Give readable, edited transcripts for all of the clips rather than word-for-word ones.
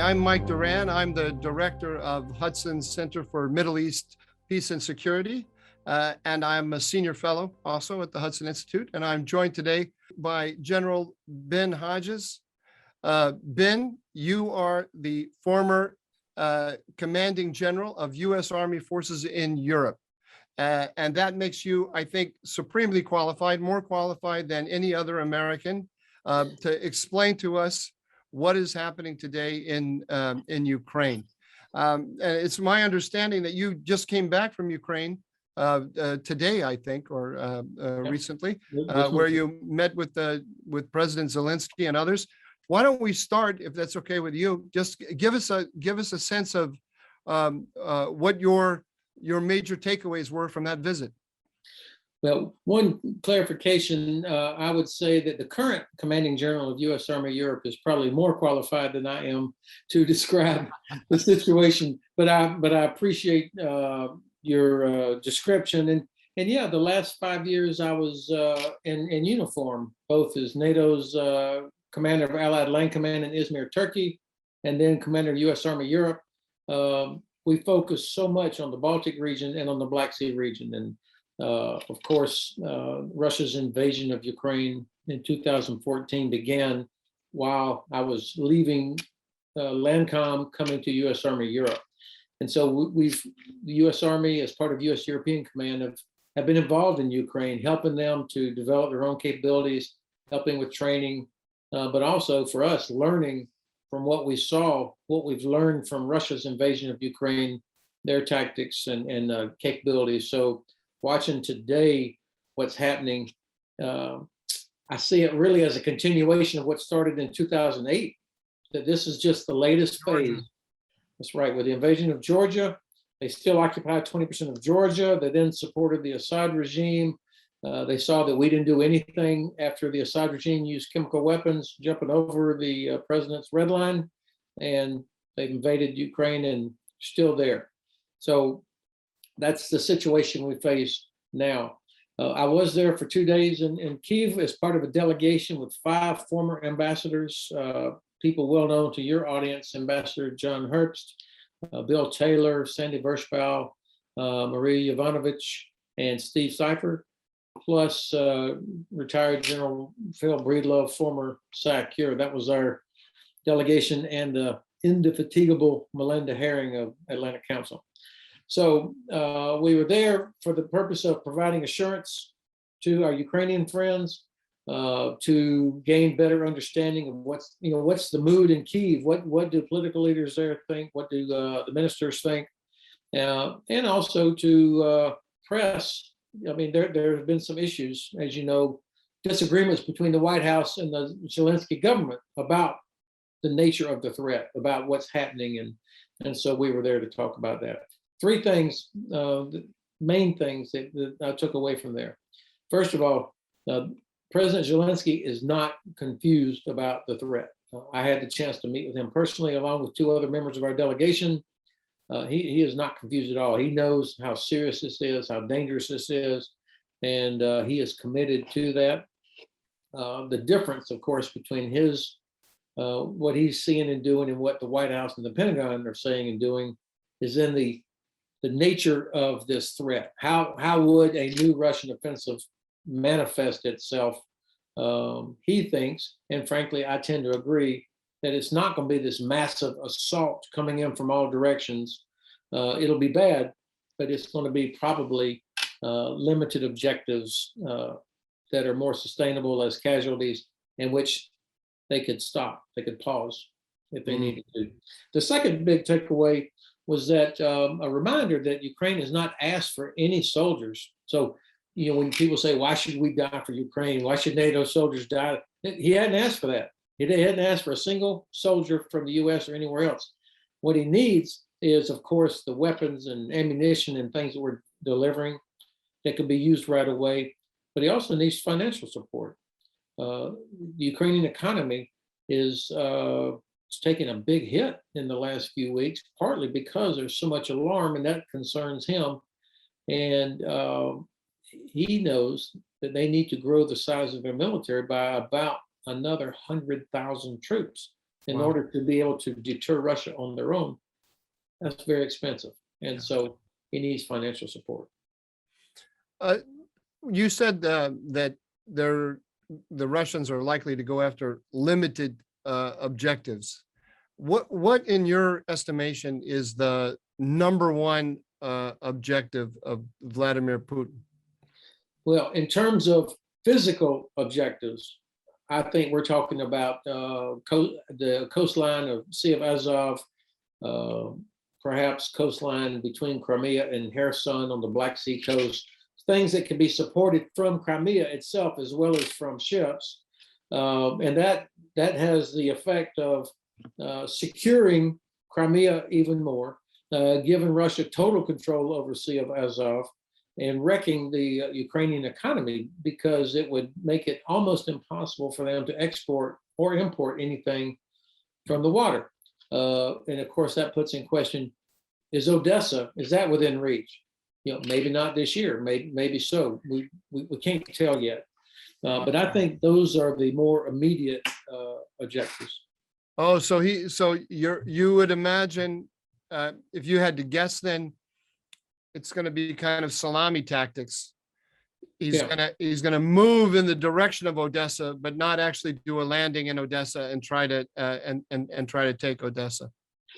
I'm Mike Doran. I'm the director of Hudson's Center for Middle East Peace and Security, and I'm a senior fellow also at the Hudson Institute. And I'm joined today by General Ben Hodges. Ben, you are the former commanding general of U.S. Army forces in Europe. And that makes you, I think, supremely qualified, more qualified than any other American, to explain to us what is happening today in Ukraine. And it's my understanding that you just came back from Ukraine today, I think, or recently, where you met with President Zelensky and others. Why don't we start, if that's okay with you? Just give us a sense of what your major takeaways were from that visit. Well, one clarification, I would say that the current commanding general of U.S. Army Europe is probably more qualified than I am to describe the situation. But I appreciate your description. And yeah, the last 5 years I was in uniform, both as NATO's commander of Allied Land Command in Izmir, Turkey, and then commander of U.S. Army Europe. We focused so much on the Baltic region and on the Black Sea region. And of course, Russia's invasion of Ukraine in 2014 began while I was leaving LANCOM, coming to U.S. Army Europe. And so the U.S. Army, as part of U.S. European Command, have been involved in Ukraine, helping them to develop their own capabilities, helping with training, but also for us, learning from what we saw, what we've learned from Russia's invasion of Ukraine, their tactics and capabilities. So watching today what's happening, I see it really as a continuation of what started in 2008, that this is just the latest phase. That's right, with the invasion of Georgia, they still occupied 20% of Georgia. They then supported the Assad regime. They saw that we didn't do anything after the Assad regime used chemical weapons, jumping over the president's red line, and they invaded Ukraine and still there. So that's the situation we face now. I was there for 2 days in Kiev as part of a delegation with 5 former ambassadors, people well known to your audience: Ambassador John Herbst, Bill Taylor, Sandy Vershbow, Marie Yovanovitch, and Steve Seifert, plus retired General Phil Breedlove, former SACURE. That was our delegation, and the indefatigable Melinda Herring of Atlantic Council. So we were there for the purpose of providing assurance to our Ukrainian friends, to gain better understanding of what's the mood in Kyiv, what do political leaders there think, what do the ministers think, and also to press. I mean, there have been some issues, as you know, disagreements between the White House and the Zelensky government about the nature of the threat, about what's happening, and so we were there to talk about that. 3 things, the main things that I took away from there. First of all, President Zelensky is not confused about the threat. I had the chance to meet with him personally, along with 2 other members of our delegation. He is not confused at all. He knows how serious this is, how dangerous this is, and he is committed to that. The difference, of course, between what he's seeing and doing and what the White House and the Pentagon are saying and doing is in the nature of this threat. How would a new Russian offensive manifest itself? He thinks, and frankly, I tend to agree, that it's not going to be this massive assault coming in from all directions. It'll be bad, but it's going to be probably limited objectives that are more sustainable as casualties, in which they could stop, they could pause if they needed to. The second big takeaway was that a reminder that Ukraine has not asked for any soldiers. So, when people say, why should we die for Ukraine? Why should NATO soldiers die? He hadn't asked for that. He hadn't asked for a single soldier from the US or anywhere else. What he needs is, of course, the weapons and ammunition and things that we're delivering that could be used right away. But he also needs financial support. The Ukrainian economy is taking a big hit in the last few weeks, partly because there's so much alarm, and that concerns him. And he knows that they need to grow the size of their military by about another 100,000 troops. in Wow. order to be able to deter Russia on their own, that's very expensive. And so he needs financial support. You said that the Russians are likely to go after limited objectives. What in your estimation is the number one objective of Vladimir Putin? Well, in terms of physical objectives, I think we're talking about the coastline of Sea of Azov, perhaps coastline between Crimea and Kherson on the Black Sea coast, things that can be supported from Crimea itself as well as from ships. And that has the effect of securing Crimea even more, giving Russia total control over Sea of Azov, and wrecking the Ukrainian economy, because it would make it almost impossible for them to export or import anything from the water. And of course, that puts in question, is Odessa, is that within reach? Maybe not this year, maybe so. We can't tell yet. But I think those are the more immediate objectives. Oh, so you would imagine, if you had to guess, then it's going to be kind of salami tactics. He's gonna move in the direction of Odessa, but not actually do a landing in Odessa and try to take Odessa.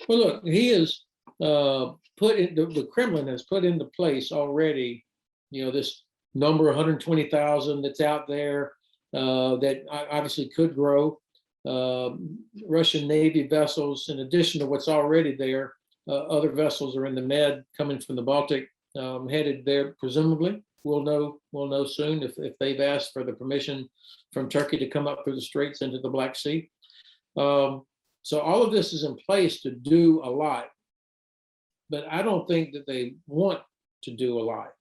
Well, look, he is the Kremlin has put into place already, this number 120,000 that's out there, that obviously could grow. Russian Navy vessels, in addition to what's already there, other vessels are in the Med coming from the Baltic, headed there presumably. We'll know soon if they've asked for the permission from Turkey to come up through the straits into the Black Sea. So all of this is in place to do a lot, but I don't think that they want to do a lot.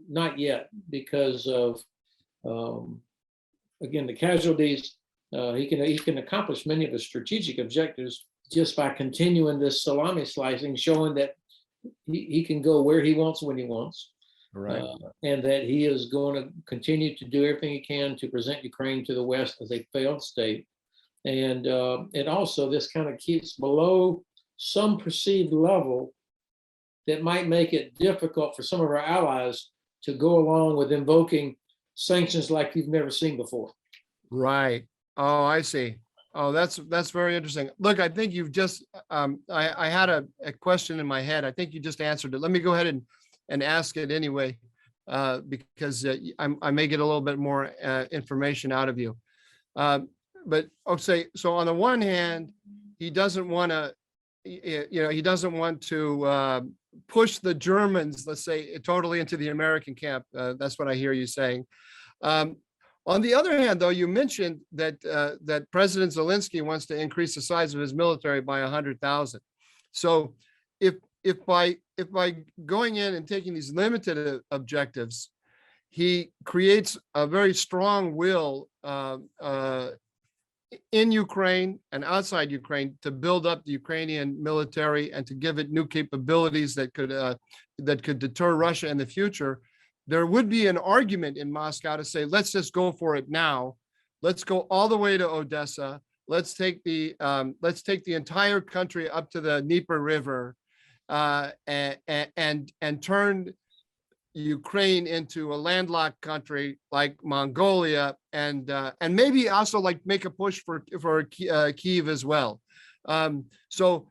Not yet, because of again, the casualties. He can accomplish many of his strategic objectives just by continuing this salami slicing, showing that he can go where he wants when he wants, Right. And that he is going to continue to do everything he can to present Ukraine to the West as a failed state. And also this kind of keeps below some perceived level that might make it difficult for some of our allies to go along with invoking sanctions like you've never seen before. Right. Oh, I see. Oh, that's very interesting. Look, I think you've just, I had a question in my head. I think you just answered it. Let me go ahead and ask it anyway, because I may get a little bit more information out of you. But I'll say, so on the one hand, he doesn't want to, he doesn't want to push the Germans, let's say, totally into the American camp. That's what I hear you saying. On the other hand, though, you mentioned that that President Zelensky wants to increase the size of his military by 100,000. So, if by going in and taking these limited objectives, he creates a very strong will in Ukraine and outside Ukraine to build up the Ukrainian military and to give it new capabilities that could deter Russia in the future, there would be an argument in Moscow to say, let's just go for it now. Let's go all the way to Odessa. Let's take the entire country up to the Dnieper River, and turn Ukraine into a landlocked country like Mongolia, and maybe also like make a push for Kiev as well. So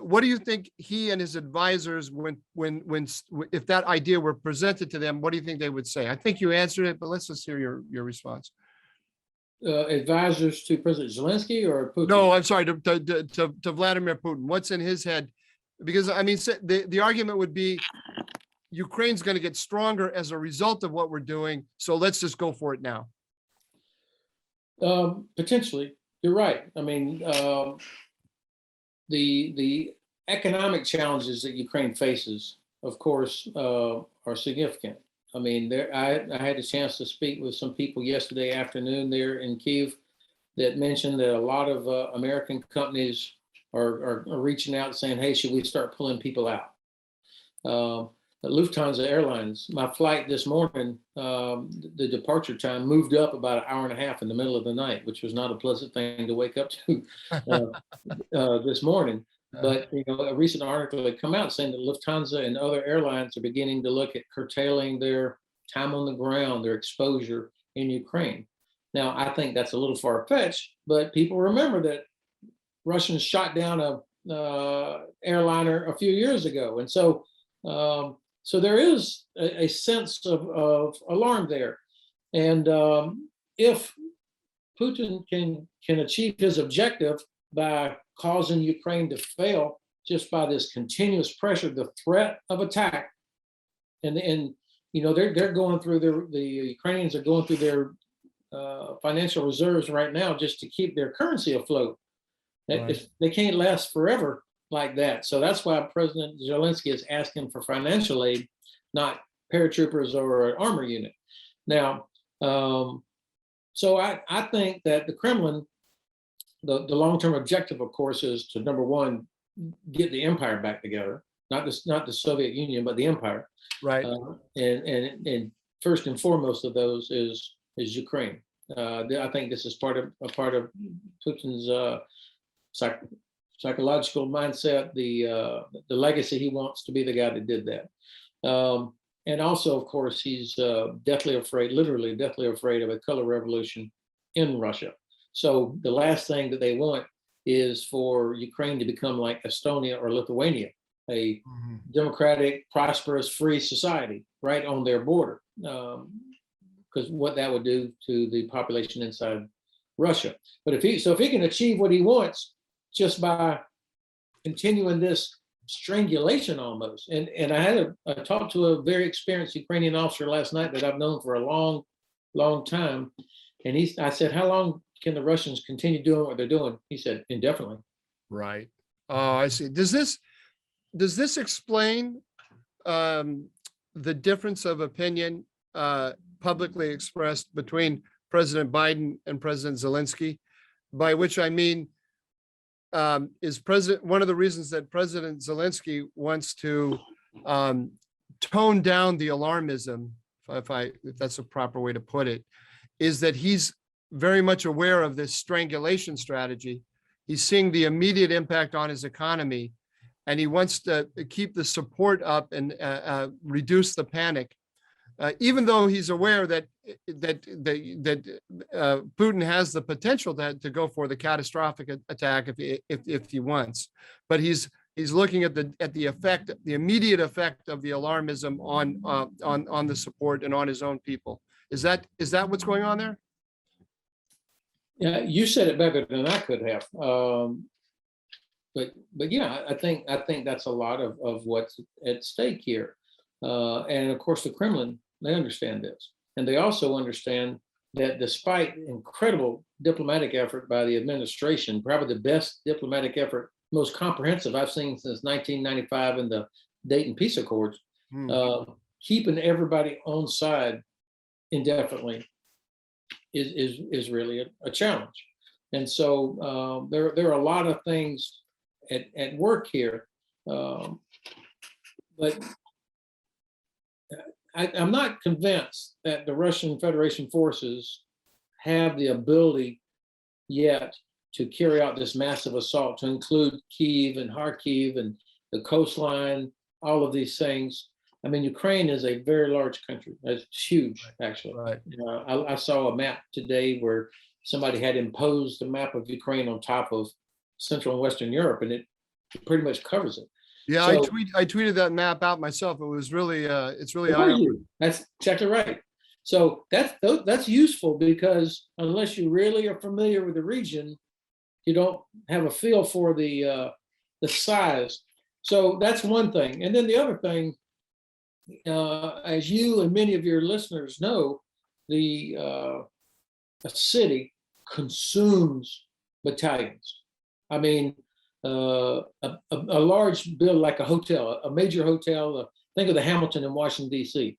what do you think he and his advisors, if that idea were presented to them, what do you think they would say? I think you answered it, but let's just hear your response. Advisors to President Zelensky or Putin? No, I'm sorry, to Vladimir Putin. What's in his head? Because I mean, the argument would be Ukraine's going to get stronger as a result of what we're doing, so let's just go for it now. Potentially, you're right. I mean, the economic challenges that Ukraine faces, of course, are significant. I mean, I had a chance to speak with some people yesterday afternoon there in Kiev that mentioned that a lot of American companies are reaching out saying, hey, should we start pulling people out? Lufthansa Airlines. My flight this morning, the departure time moved up about an hour and a half in the middle of the night, which was not a pleasant thing to wake up to this morning. But a recent article had come out saying that Lufthansa and other airlines are beginning to look at curtailing their time on the ground, their exposure in Ukraine. Now, I think that's a little far-fetched, but people remember that Russians shot down a airliner a few years ago, and so there is a sense of alarm there. And if Putin can achieve his objective by causing Ukraine to fail just by this continuous pressure, the threat of attack, and they're going through the Ukrainians are going through their financial reserves right now just to keep their currency afloat. Right. They can't last forever like that. So that's why President Zelensky is asking for financial aid, not paratroopers or an armor unit. Now, so I think that the Kremlin, the long-term objective, of course, is to, number one, get the empire back together, not the Soviet Union, but the empire. Right. And first and foremost of those is Ukraine. I think this is part of Putin's psychological mindset, the legacy he wants to be the guy that did that. And also, of course, he's deathly afraid, literally deathly afraid of a color revolution in Russia. So the last thing that they want is for Ukraine to become like Estonia or Lithuania, a democratic, prosperous, free society right on their border. Because what that would do to the population inside Russia. But if he can achieve what he wants just by continuing this strangulation almost, and I had a talk to a very experienced Ukrainian officer last night that I've known for a long time, and I said, how long can the Russians continue doing what they're doing? He said, indefinitely. Right. Oh, I see. Does this explain the difference of opinion publicly expressed between President Biden and President Zelensky? By which I mean, is one of the reasons that President Zelensky wants to tone down the alarmism, if that's a proper way to put it, is that he's very much aware of this strangulation strategy. He's seeing the immediate impact on his economy, and he wants to keep the support up and reduce the panic. Even though he's aware that Putin has the potential to go for the catastrophic attack if he wants, but he's looking at the effect, the immediate effect of the alarmism on the support and on his own people. Is that what's going on there? Yeah, you said it better than I could have. But yeah, I think that's a lot of what's at stake here. And of course, the Kremlin, they understand this. And they also understand that despite incredible diplomatic effort by the administration, probably the best diplomatic effort, most comprehensive I've seen since 1995 in the Dayton Peace Accords, keeping everybody on side indefinitely is really a challenge. And so there are a lot of things at work here, but I'm not convinced that the Russian Federation forces have the ability yet to carry out this massive assault, to include Kiev and Kharkiv and the coastline, all of these things. I mean, Ukraine is a very large country. It's huge, actually. Right. I saw a map today where somebody had imposed a map of Ukraine on top of Central and Western Europe, and it pretty much covers it. Yeah, so, I tweeted that map out myself. It was really, it's really eye-opening. That's exactly right. So that's useful, because unless you really are familiar with the region, you don't have a feel for the size. So that's one thing. And then the other thing, as you and many of your listeners know, a city consumes battalions. I mean, a large build like a hotel, a major hotel, think of the Hamilton in Washington, D.C.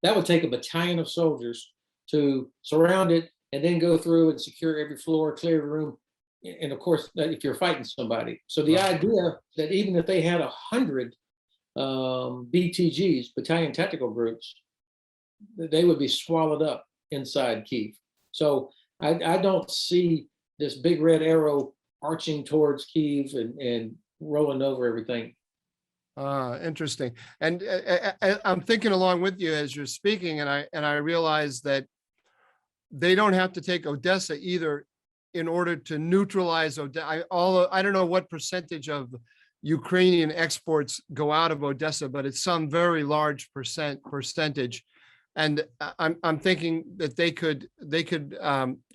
That would take a battalion of soldiers to surround it and then go through and secure every floor, clear every room. And of course, if you're fighting somebody. So the idea that even if they had 100 BTGs, battalion tactical groups, they would be swallowed up inside Kiev. So I don't see this big red arrow arching towards Kiev and rolling over everything. Interesting. And I'm thinking along with you as you're speaking, and I realize that they don't have to take Odessa either in order to neutralize Odessa. Although I don't know what percentage of Ukrainian exports go out of Odessa, but it's some very large percentage. And I'm thinking that they could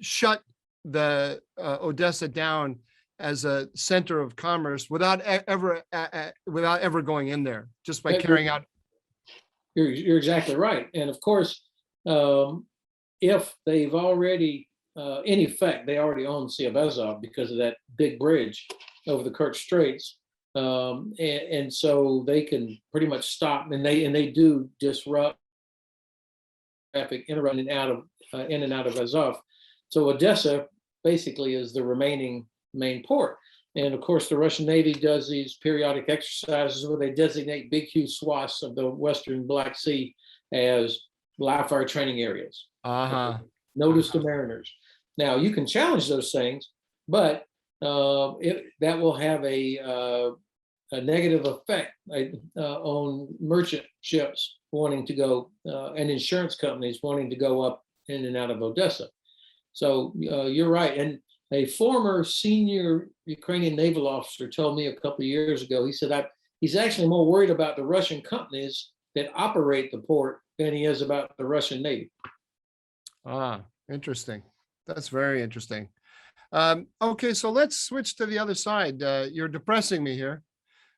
shut the Odessa down as a center of commerce without ever going in there, just by carrying out. You're exactly right. And of course, if they've already, in effect, they already own Sea of Azov because of that big bridge over the Kerch Straits. And so they can pretty much stop, and they do disrupt traffic in and out of Azov. So Odessa basically is the remaining main port. And of course, the Russian Navy does these periodic exercises where they designate big, huge swaths of the Western Black Sea as live fire training areas. Notice to mariners. Now, you can challenge those things, but that will have a negative effect on merchant ships wanting to go and insurance companies wanting to go up in and out of Odessa. So you're right. And a former senior Ukrainian naval officer told me a couple of years ago, he said he's actually more worried about the Russian companies that operate the port than he is about the Russian Navy. Interesting. That's very interesting. Okay, so let's switch to the other side. You're depressing me here.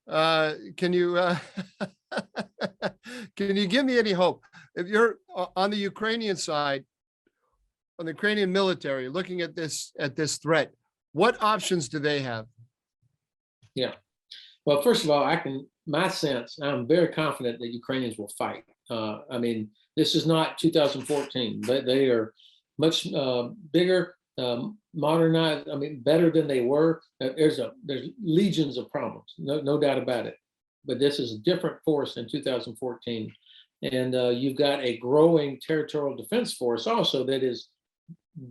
Can you can you give me any hope? If you're on the Ukrainian side, on the Ukrainian military, looking at this threat, what options do they have? Yeah. Well, first of all, my sense, I'm very confident that Ukrainians will fight. I mean, this is not 2014. They are much bigger, modernized. I mean, better than they were. There's legions of problems, no doubt about it. But this is a different force than 2014, and you've got a growing territorial defense force also that is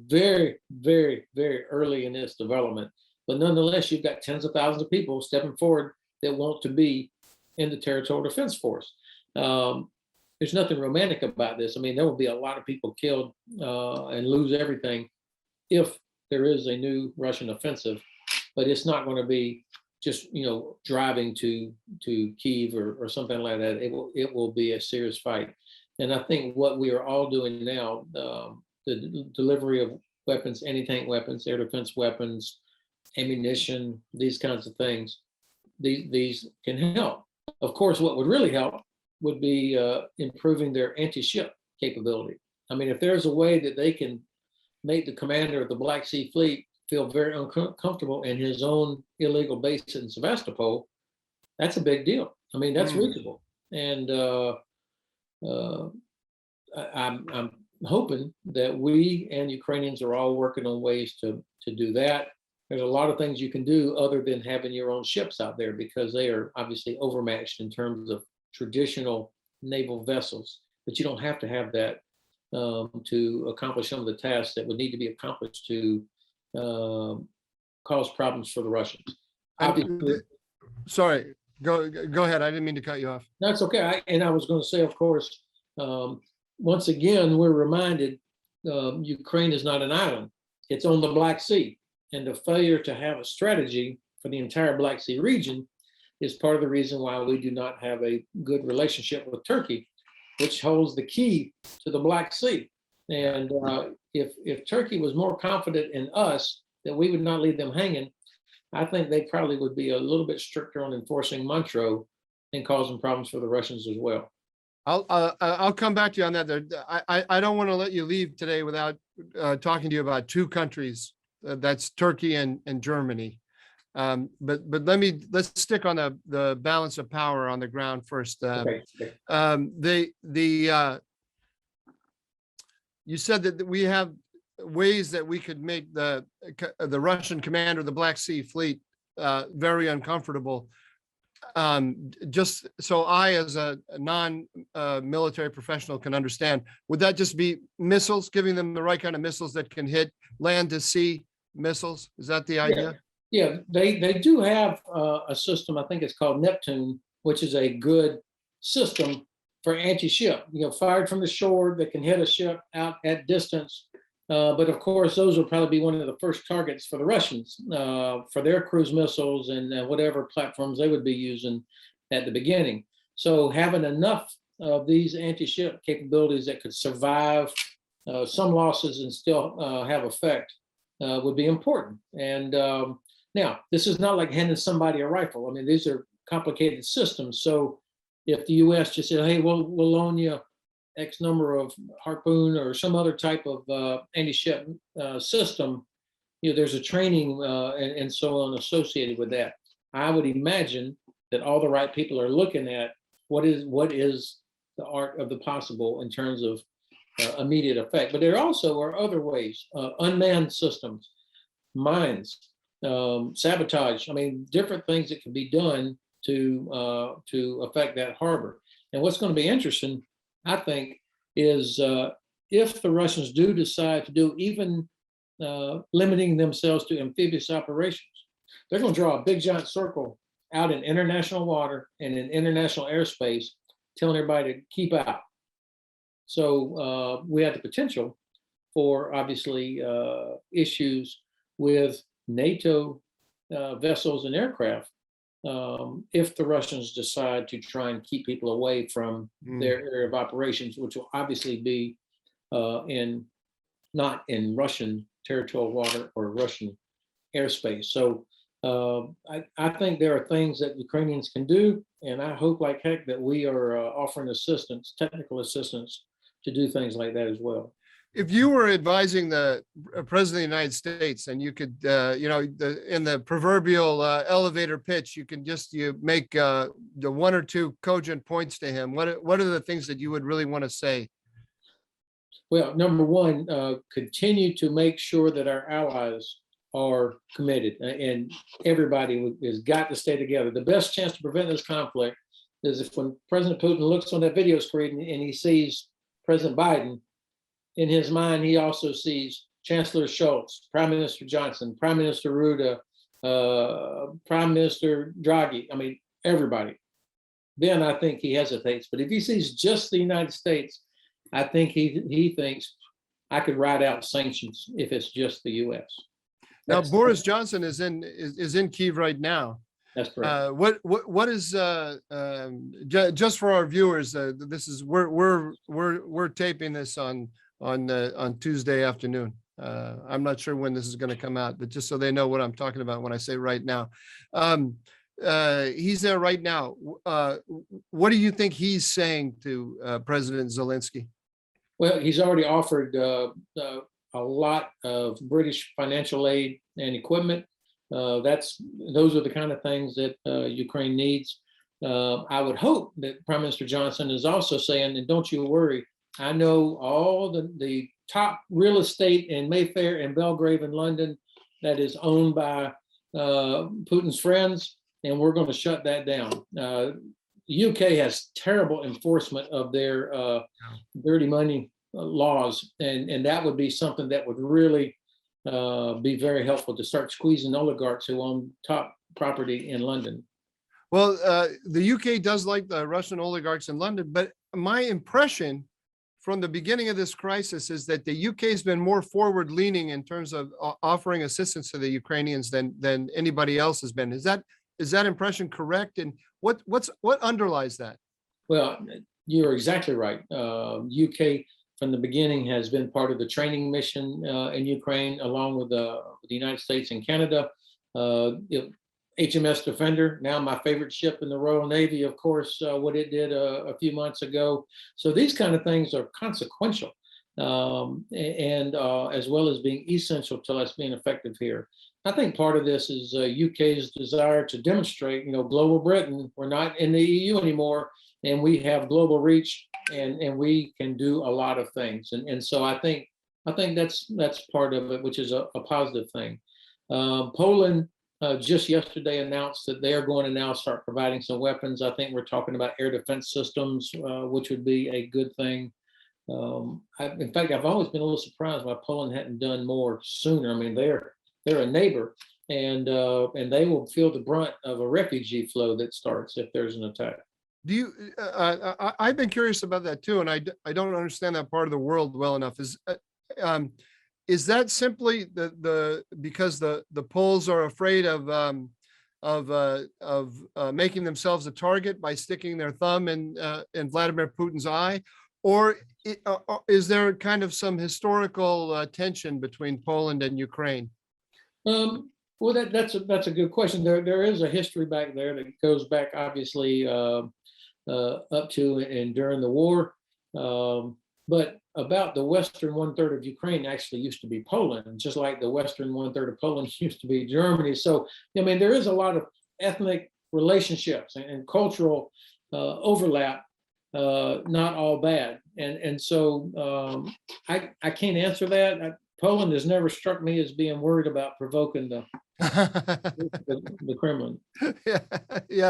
very, very, very early in its development. But nonetheless, you've got tens of thousands of people stepping forward that want to be in the territorial defense force. There's nothing romantic about this. I mean, there will be a lot of people killed and lose everything if there is a new Russian offensive, but it's not going to be just driving to Kiev or something like that. It will be a serious fight. And I think what we are all doing now, the delivery of weapons, anti-tank weapons, air defense weapons, ammunition, these kinds of things, these can help. Of course, what would really help would be improving their anti-ship capability. I mean, if there's a way that they can make the commander of the Black Sea Fleet feel very uncomfortable in his own illegal base in Sevastopol, that's a big deal. I mean, that's reachable. And I'm hoping that we and Ukrainians are all working on ways to do that. There's a lot of things you can do other than having your own ships out there, because they are obviously overmatched in terms of traditional naval vessels, but you don't have to have that to accomplish some of the tasks that would need to be accomplished to cause problems for the Russians. Sorry, go ahead. I didn't mean to cut you off. That's okay. I was going to say, of course, once again, we're reminded Ukraine is not an island. It's on the Black Sea. And the failure to have a strategy for the entire Black Sea region is part of the reason why we do not have a good relationship with Turkey, which holds the key to the Black Sea. And if Turkey was more confident in us that we would not leave them hanging, I think they probably would be a little bit stricter on enforcing Montreux and causing problems for the Russians as well. I'll come back to you on that. I don't want to let you leave today without talking to you about two countries. That's Turkey and Germany. But let's stick on the balance of power on the ground first. Okay. You said that we have ways that we could make the Russian commander of the Black Sea Fleet very uncomfortable. Just so I, as a non-military professional, can understand, would that just be missiles, giving them the right kind of missiles that can hit land to sea missiles? Is that the idea? Yeah, they do have a system, I think it's called Neptune, which is a good system for anti-ship, fired from the shore that can hit a ship out at distance. But of course, those will probably be one of the first targets for the Russians for their cruise missiles and whatever platforms they would be using at the beginning. So having enough of these anti-ship capabilities that could survive some losses and still have effect would be important. And now, this is not like handing somebody a rifle. I mean, these are complicated systems. So if the U.S. just said, "Hey, we'll loan you X number of Harpoon or some other type of anti-ship system," there's a training and so on associated with that. I would imagine that all the right people are looking at what is the art of the possible in terms of immediate effect. But there also are other ways: unmanned systems, mines, sabotage. I mean, different things that can be done to affect that harbor. And what's going to be interesting, I think, is if the Russians do decide to do even limiting themselves to amphibious operations, they're going to draw a big giant circle out in international water and in international airspace, telling everybody to keep out. So we have the potential for obviously issues with NATO vessels and aircraft if the Russians decide to try and keep people away from their area of operations, which will obviously be not in Russian territorial water or Russian airspace. So I think there are things that Ukrainians can do, and I hope like heck that we are offering assistance, technical assistance, to do things like that as well. If you were advising the president of the United States, and you could, in the proverbial elevator pitch, you can just make the one or two cogent points to him. What are the things that you would really want to say? Well, number one, continue to make sure that our allies are committed, and everybody has got to stay together. The best chance to prevent this conflict is if when President Putin looks on that video screen and he sees President Biden, in his mind, he also sees Chancellor Scholz, Prime Minister Johnson, Prime Minister Ruda, Prime Minister Draghi. I mean, everybody. Then I think he hesitates. But if he sees just the United States, I think he thinks I could ride out sanctions if it's just the U.S. Now, Boris Johnson is in Kiev right now. That's correct. What is just for our viewers? This is we're taping this on Tuesday afternoon. I'm not sure when this is going to come out, but just so they know what I'm talking about when I say right now. He's there right now. What do you think he's saying to President Zelensky? Well, he's already offered a lot of British financial aid and equipment. Those are the kind of things that Ukraine needs. I would hope that Prime Minister Johnson is also saying, and don't you worry, I know all the top real estate in Mayfair and Belgrave and London that is owned by Putin's friends, and we're going to shut that down. The UK has terrible enforcement of their dirty money laws, and that would be something that would really be very helpful to start squeezing oligarchs who own top property in London. Well, the UK does like the Russian oligarchs in London, but my impression from the beginning of this crisis is that the UK has been more forward-leaning in terms of offering assistance to the Ukrainians than anybody else has been. Is that impression correct? And what underlies that? Well, you're exactly right. UK from the beginning has been part of the training mission in Ukraine, along with the United States and Canada. HMS Defender, now my favorite ship in the Royal Navy, of course, what it did a few months ago. So these kind of things are consequential, and as well as being essential to us being effective here. I think part of this is UK's desire to demonstrate, global Britain, we're not in the EU anymore, and we have global reach, and we can do a lot of things. And so I think that's part of it, which is a positive thing. Poland just yesterday announced that they are going to now start providing some weapons. I think we're talking about air defense systems, which would be a good thing. In fact, I've always been a little surprised why Poland hadn't done more sooner. I mean, they're a neighbor, and they will feel the brunt of a refugee flow that starts if there's an attack. Do you? I've been curious about that too, and I don't understand that part of the world well enough. Is that simply because the Poles are afraid of making themselves a target by sticking their thumb in Vladimir Putin's eye, or is there kind of some historical tension between Poland and Ukraine? Well, that's a good question. There is a history back there that goes back, obviously, up to and during the war. But about the western 1/3 of Ukraine actually used to be Poland, just like the western 1/3 of Poland used to be Germany. So, I mean, there is a lot of ethnic relationships and cultural overlap, not all bad. And so I can't answer that. Poland has never struck me as being worried about provoking the Kremlin. Yeah,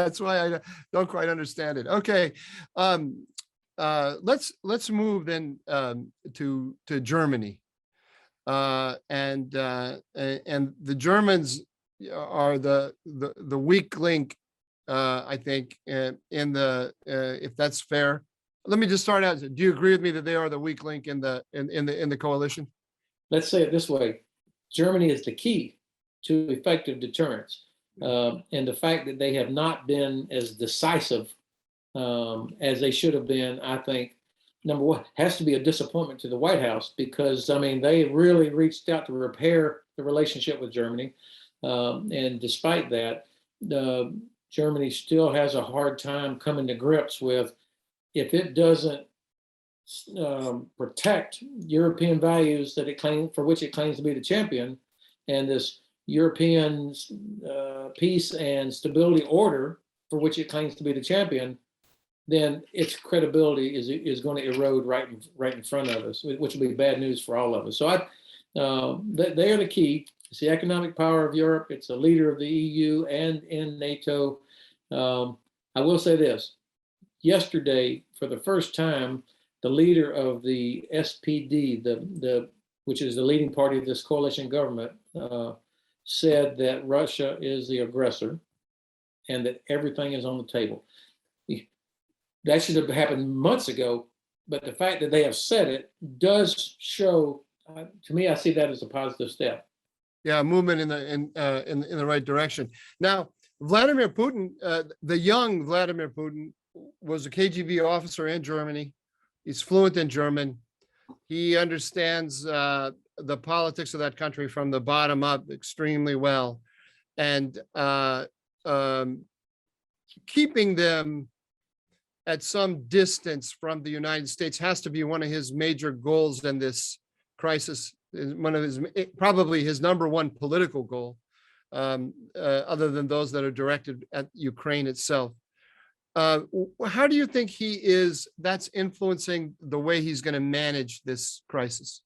that's why I don't quite understand it. Okay, let's move then to Germany, and the Germans are the weak link, I think, in the if that's fair. Let me just start out. Do you agree with me that they are the weak link in the coalition? Let's say it this way: Germany is the key to effective deterrence, and the fact that they have not been as decisive as they should have been, I think, number one, has to be a disappointment to the White House, because, I mean, they really reached out to repair the relationship with Germany. And despite that, Germany still has a hard time coming to grips with, if it doesn't protect European values for which it claims to be the champion, and this European peace and stability order for which it claims to be the champion, then its credibility is going to erode right in front of us, which will be bad news for all of us. So they are the key. It's the economic power of Europe. It's the leader of the EU and in NATO. I will say this: yesterday, for the first time, the leader of the SPD, which is the leading party of this coalition government, said that Russia is the aggressor and that everything is on the table. That should have happened months ago, but the fact that they have said it does show. To me, I see that as a positive step. Yeah, movement in the right direction. Now, Vladimir Putin, the young Vladimir Putin, was a KGB officer in Germany. He's fluent in German. He understands the politics of that country from the bottom up extremely well, and keeping them at some distance from the United States has to be one of his major goals in this crisis. One of his, probably his number one political goal, other than those that are directed at Ukraine itself. How do you think that's influencing the way he's going to manage this crisis?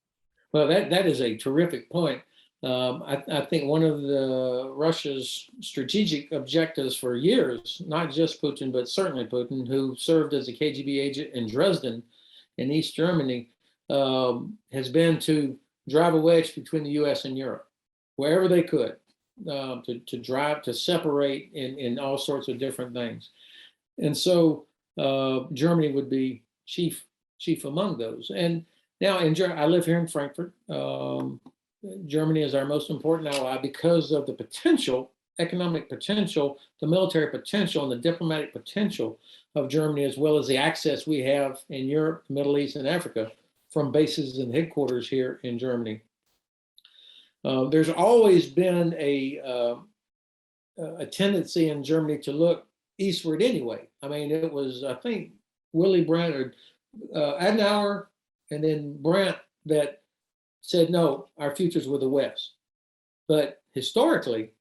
Well, that is a terrific point. I think one of Russia's strategic objectives for years, not just Putin, but certainly Putin, who served as a KGB agent in Dresden in East Germany, has been to drive a wedge between the US and Europe, wherever they could, to separate in all sorts of different things. And so Germany would be chief among those. And now I live here in Frankfurt. Germany is our most important ally because of the potential, economic potential, the military potential, and the diplomatic potential of Germany, as well as the access we have in Europe, the Middle East, and Africa from bases and headquarters here in Germany. There's always been a tendency in Germany to look eastward anyway. I mean, it was, I think, Willy Brandt or Adenauer and then Brandt that said, no, our future's with the West. But historically,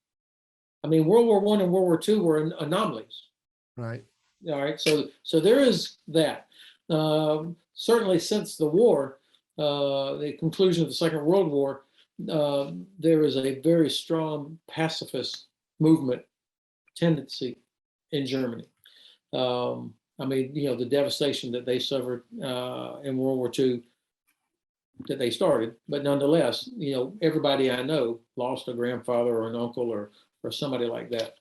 I mean, World War I and World War II were anomalies. Right. All right. So there is that. Certainly since the war, the conclusion of the Second World War, there is a very strong pacifist movement tendency in Germany. I mean, the devastation that they suffered in World War II that they started, but nonetheless, everybody I know lost a grandfather or an uncle or somebody like that.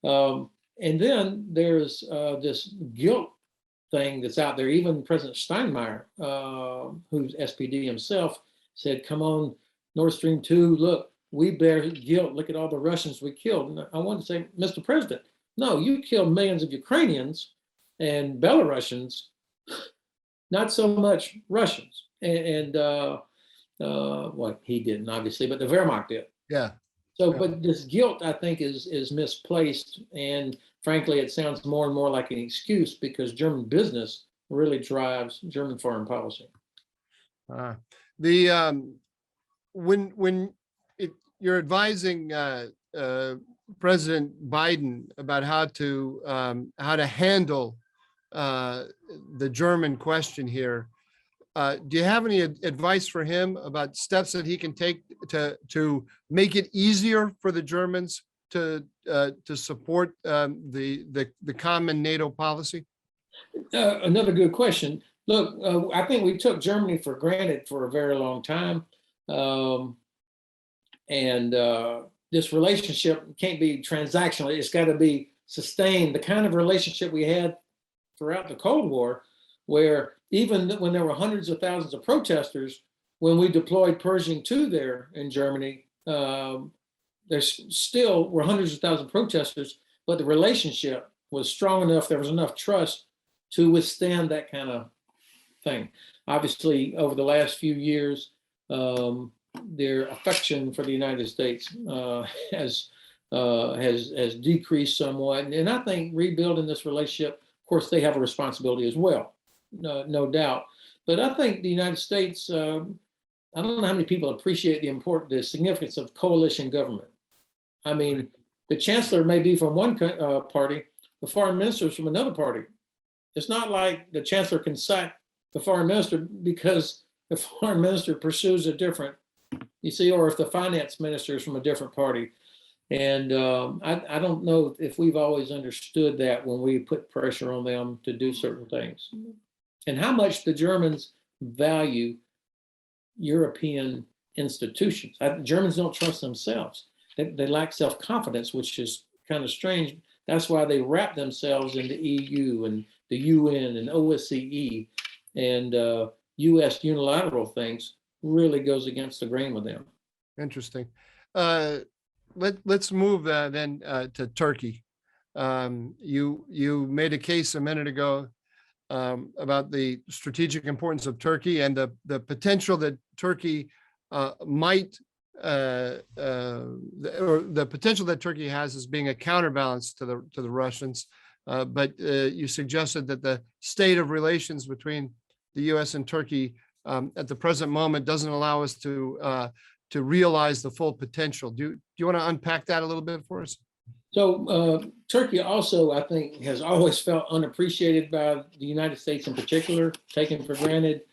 And then there's this guilt thing that's out there. Even President Steinmeier, who's SPD himself, said, come on, Nord Stream 2, look, we bear guilt. Look at all the Russians we killed. And I want to say, Mr. President, no, you killed millions of Ukrainians and Belarusians, not so much Russians. And well, he didn't, obviously, but the Wehrmacht did. Yeah. So, but this guilt, I think, is misplaced. And frankly, it sounds more and more like an excuse because German business really drives German foreign policy. When you're advising President Biden about how to handle the German question here, do you have any advice for him about steps that he can take to make it easier for the Germans to support the common NATO policy? Another good question. Look, I think we took Germany for granted for a very long time. And this relationship can't be transactional. It's got to be sustained. The kind of relationship we had throughout the Cold War, where even when there were hundreds of thousands of protesters, when we deployed Pershing 2 there in Germany, there still were hundreds of thousands of protesters, but the relationship was strong enough, there was enough trust to withstand that kind of thing. Obviously, over the last few years, their affection for the United States has decreased somewhat. And I think rebuilding this relationship, of course, they have a responsibility as well, no doubt. But I think the United States, I don't know how many people appreciate the significance of coalition government. I mean, the chancellor may be from one party, the foreign minister is from another party. It's not like the chancellor can sack the foreign minister because the foreign minister pursues a different, or if the finance minister is from a different party. And I don't know if we've always understood that when we put pressure on them to do certain things. And how much the Germans value European institutions. Germans don't trust themselves. They lack self-confidence, which is kind of strange. That's why they wrap themselves in the EU and the UN and OSCE, and US unilateral things really goes against the grain with them. Interesting. Let's move then to Turkey. You made a case a minute ago about the strategic importance of Turkey and the potential that Turkey might, or the potential that Turkey has as being a counterbalance to the Russians. But you suggested that the state of relations between the U.S. and Turkey at the present moment doesn't allow us to realize the full potential. Do you want to unpack that a little bit for us? So Turkey also, I think, has always felt unappreciated by the United States in particular, taken for granted.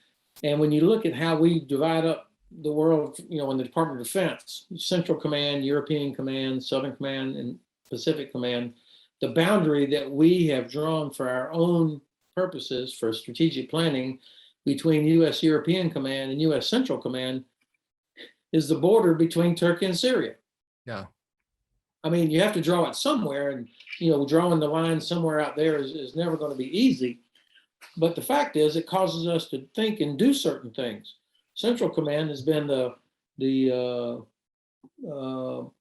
And when you look at how we divide up the world, in the Department of Defense, Central Command, European Command, Southern Command, and Pacific Command, the boundary that we have drawn for our own purposes for strategic planning between U.S. European Command and U.S. Central Command is the border between Turkey and Syria. Yeah. I mean, you have to draw it somewhere, and drawing the line somewhere out there is never going to be easy. But the fact is, it causes us to think and do certain things. Central Command has been the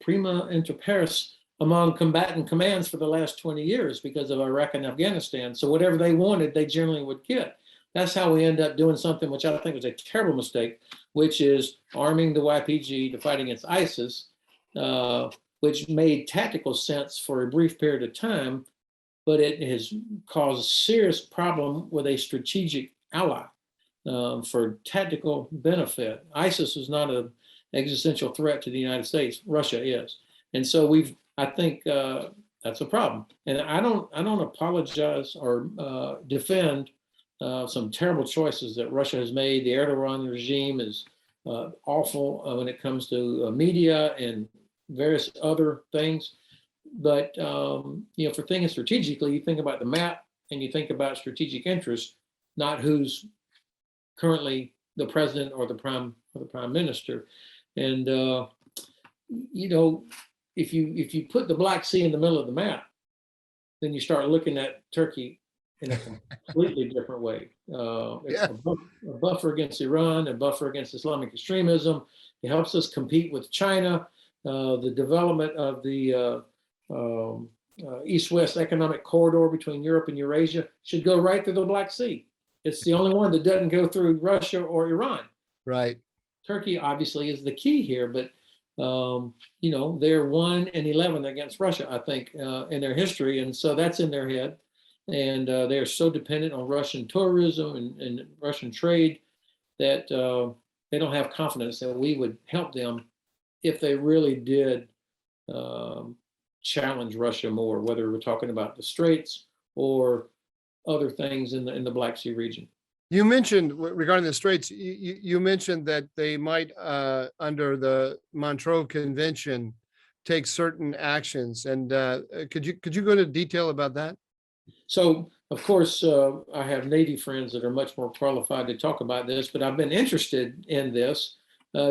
prima inter pares among combatant commands for the last 20 years because of Iraq and Afghanistan. So whatever they wanted, they generally would get. That's how we end up doing something which I think was a terrible mistake, which is arming the YPG to fight against ISIS, which made tactical sense for a brief period of time, but it has caused a serious problem with a strategic ally for tactical benefit. ISIS is not an existential threat to the United States. Russia is. And so I think that's a problem. And I don't apologize or defend some terrible choices that Russia has made. The Erdogan regime is awful when it comes to media and various other things. But for thinking strategically, you think about the map and you think about strategic interests, not who's currently the president or the prime minister. And if you put the Black Sea in the middle of the map, then you start looking at Turkey in a completely different way. It's a buffer against Iran, a buffer against Islamic extremism. It helps us compete with China. The development of the East-West economic corridor between Europe and Eurasia should go right through the Black Sea. It's the only one that doesn't go through Russia or Iran. Right. Turkey obviously is the key here, but they're 1-11 against Russia, I think, in their history, and so that's in their head. And they are so dependent on Russian tourism and Russian trade that they don't have confidence that we would help them if they really did challenge Russia more, whether we're talking about the Straits or other things in the Black Sea region. You mentioned regarding the Straits, you mentioned that they might, under the Montreal Convention, take certain actions. And could you go into detail about that? So, of course, I have Navy friends that are much more qualified to talk about this, but I've been interested in this.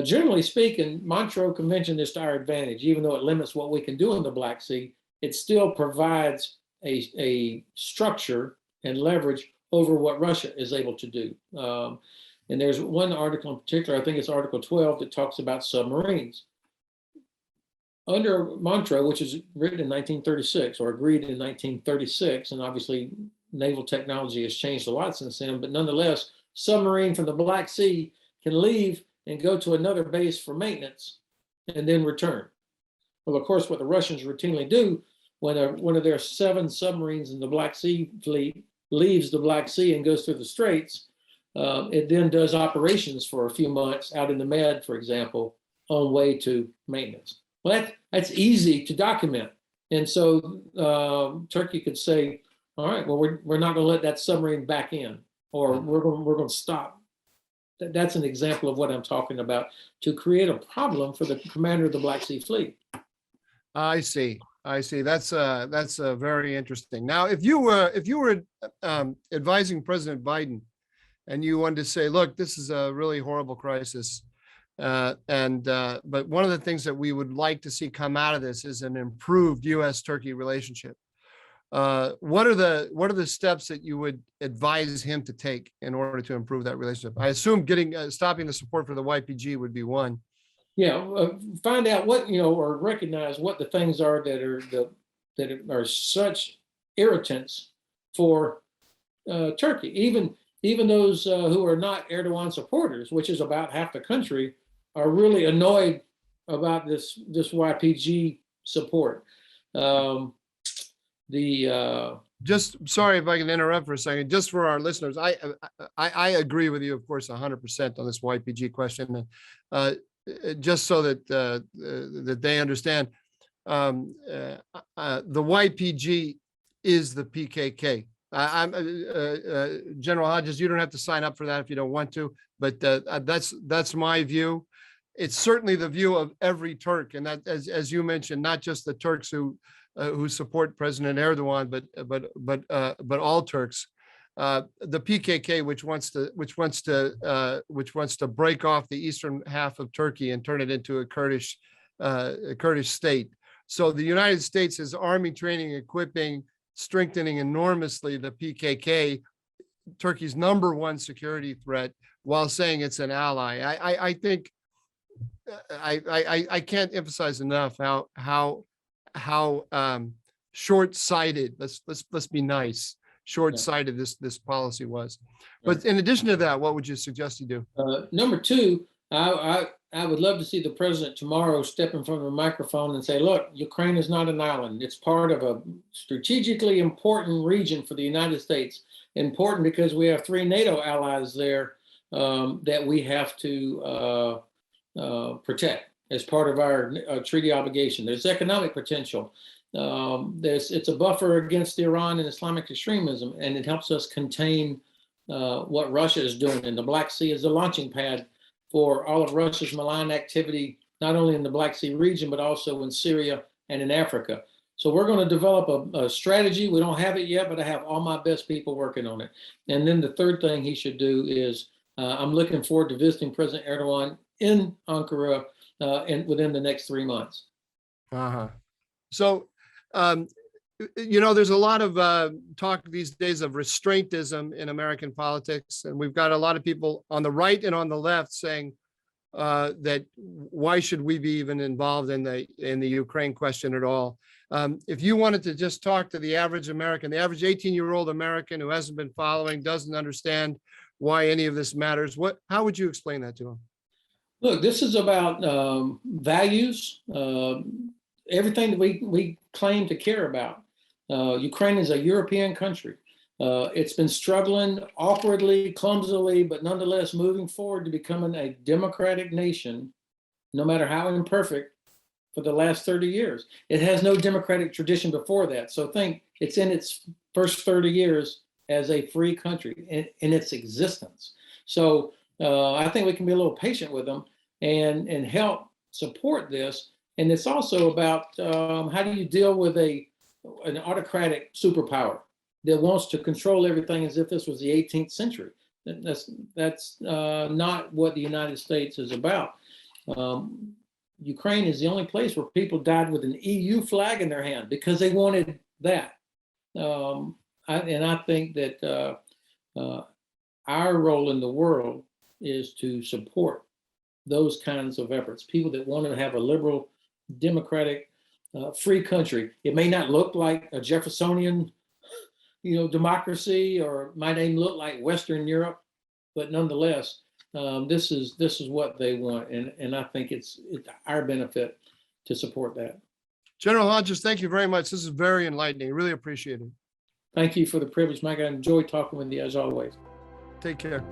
Generally speaking, Montreal Convention is to our advantage. Even though it limits what we can do in the Black Sea, it still provides a structure and leverage over what Russia is able to do. And there's one article in particular, I think it's Article 12, that talks about submarines. Under Montreal, which is written in 1936 or agreed in 1936, and obviously naval technology has changed a lot since then, but nonetheless, submarine from the Black Sea can leave and go to another base for maintenance and then return. Well, of course, what the Russians routinely do when one of their 7 submarines in the Black Sea fleet leaves the Black Sea and goes through the Straits, it then does operations for a few months out in the Med, for example, on way to maintenance. Well, that's easy to document. And so Turkey could say, all right, well, we're not going to let that submarine back in, or we're going to stop. That's an example of what I'm talking about, to create a problem for the commander of the Black Sea Fleet. I see. That's very interesting. Now, if you were advising President Biden, and you wanted to say, look, this is a really horrible crisis, but one of the things that we would like to see come out of this is an improved U.S.-Turkey relationship. What are the steps that you would advise him to take in order to improve that relationship? I assume stopping the support for the YPG would be one. Yeah, find out what, or recognize what the things are that are such irritants for Turkey. Even those who are not Erdogan supporters, which is about half the country, are really annoyed about this YPG support. Just sorry if I can interrupt for a second, just for our listeners, I agree with you, of course, 100% on this YPG question. Just so that they understand, the YPG is the PKK. General Hodges, you don't have to sign up for that if you don't want to, but that's my view. It's certainly the view of every Turk, and that, as you mentioned, not just the Turks who support President Erdogan, but all Turks. The PKK, which wants to break off the eastern half of Turkey and turn it into a Kurdish state. So the United States is arming, training, equipping, strengthening enormously the PKK, Turkey's number one security threat, while saying it's an ally. I think I can't emphasize enough how short-sighted. Let's be nice. Short-sighted this policy was. But in addition to that, what would you suggest you do? Number two, I would love to see the president tomorrow step in front of a microphone and say, look, Ukraine is not an island. It's part of a strategically important region for the United States. Important because we have 3 NATO allies there that we have to protect as part of our treaty obligation. There's economic potential. It's a buffer against Iran and Islamic extremism, and it helps us contain what Russia is doing. And the Black Sea is the launching pad for all of Russia's malign activity, not only in the Black Sea region, but also in Syria and in Africa. So we're going to develop a strategy. We don't have it yet, but I have all my best people working on it. And then the third thing he should do is I'm looking forward to visiting President Erdogan in Ankara within the next 3 months. Uh-huh. So, there's a lot of talk these days of restraintism in American politics, and we've got a lot of people on the right and on the left saying that why should we be even involved in the Ukraine question at all? If you wanted to just talk to the average American, the average 18-year-old American who hasn't been following, doesn't understand why any of this matters, how would you explain that to him? Look, this is about values, everything that we claim to care about. Ukraine is a European country. It's been struggling awkwardly, clumsily, but nonetheless moving forward to becoming a democratic nation, no matter how imperfect, for the last 30 years. It has no democratic tradition before that. So think it's in its first 30 years as a free country in its existence. So I think we can be a little patient with them and help support this. And it's also about how do you deal with an autocratic superpower that wants to control everything as if this was the 18th century. That's not what the United States is about. Ukraine is the only place where people died with an EU flag in their hand because they wanted that. I think that our role in the world is to support those kinds of efforts. People that want to have a liberal, democratic, free country. It may not look like a Jeffersonian, democracy, or might even look like Western Europe, but nonetheless, this is what they want, and I think it's our benefit to support that. General Hodges, thank you very much. This is very enlightening. Really appreciate it. Thank you for the privilege, Mike. I enjoyed talking with you as always. Take care.